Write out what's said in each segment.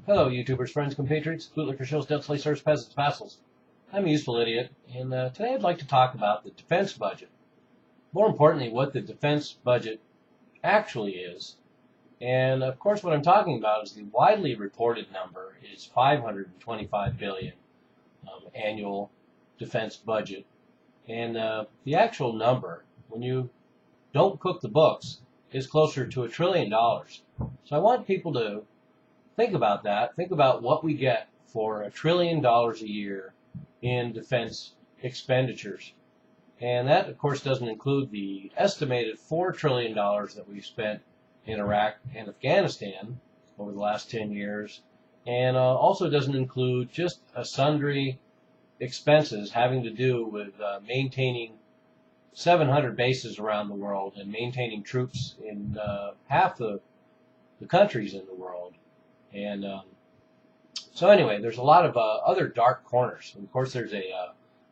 Hello, YouTubers, friends, compatriots, bootlicker shills, dead slave serfs, peasants, vassals. I'm a useful idiot, and today I'd like to talk about the defense budget. More importantly, what the defense budget actually is. And of course, what I'm talking about is the widely reported number is $525 billion annual defense budget. And the actual number, when you don't cook the books, is closer to $1 trillion. So I want people to think about that. Think about what we get for $1 trillion a year in defense expenditures. And that, of course, doesn't include the estimated $4 trillion that we've spent in Iraq and Afghanistan over the last 10 years. And also doesn't include just sundry expenses having to do with maintaining 700 bases around the world and maintaining troops in half the countries in the world. And so anyway, there's a lot of other dark corners. And of course, there's a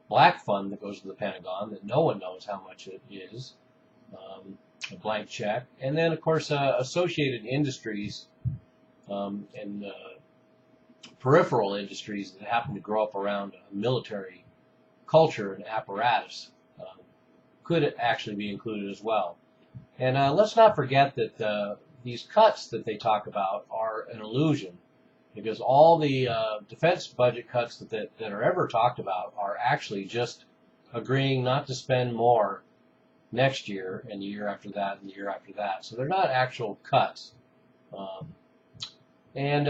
black fund that goes to the Pentagon that no one knows how much it is, a blank check. And then, of course, associated industries and peripheral industries that happen to grow up around military culture and apparatus could actually be included as well. And let's not forget that these cuts that they talk about are an illusion, because all the defense budget cuts that are ever talked about are actually just agreeing not to spend more next year and the year after that and the year after that. So they're not actual cuts. And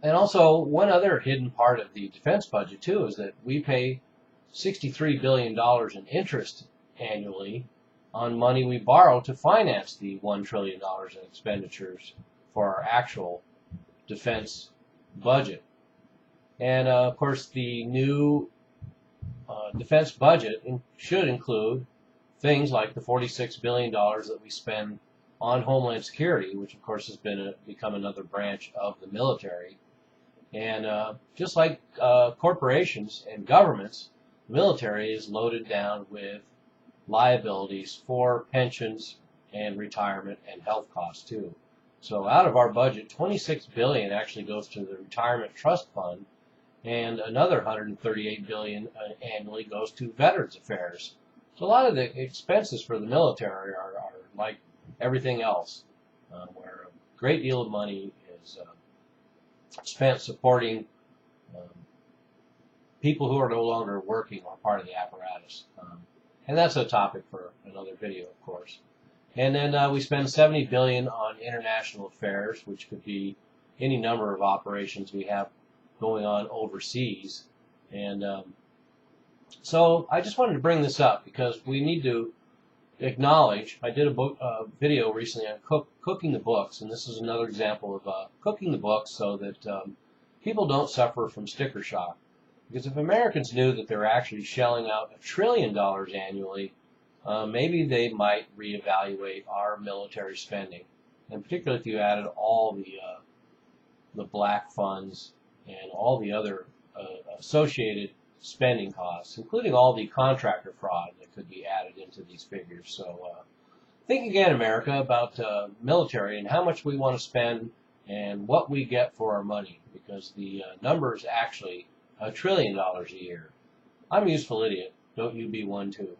also, one other hidden part of the defense budget, too, is that we pay $63 billion in interest annually on money we borrow to finance the $1 trillion in expenditures for our actual defense budget. And, of course, the new defense budget should include things like the $46 billion that we spend on Homeland Security, which, of course, has become another branch of the military. And just like corporations and governments, the military is loaded down with liabilities for pensions and retirement and health costs too. So out of our budget, $26 billion actually goes to the retirement trust fund, and another $138 billion annually goes to Veterans Affairs. So a lot of the expenses for the military are like everything else, where a great deal of money is spent supporting people who are no longer working or part of the apparatus. And that's a topic for another video, of course. And then we spend $70 billion on international affairs, which could be any number of operations we have going on overseas. And so I just wanted to bring this up because we need to acknowledge, I did a video recently on cooking the books, and this is another example of cooking the books so that people don't suffer from sticker shock. Because if Americans knew that they're actually shelling out $1 trillion annually, maybe they might reevaluate our military spending. And particularly if you added all the black funds and all the other associated spending costs, including all the contractor fraud that could be added into these figures. So think again, America, about military and how much we want to spend and what we get for our money, because the number is actually $1 trillion a year. I'm a useful idiot. Don't you be one too.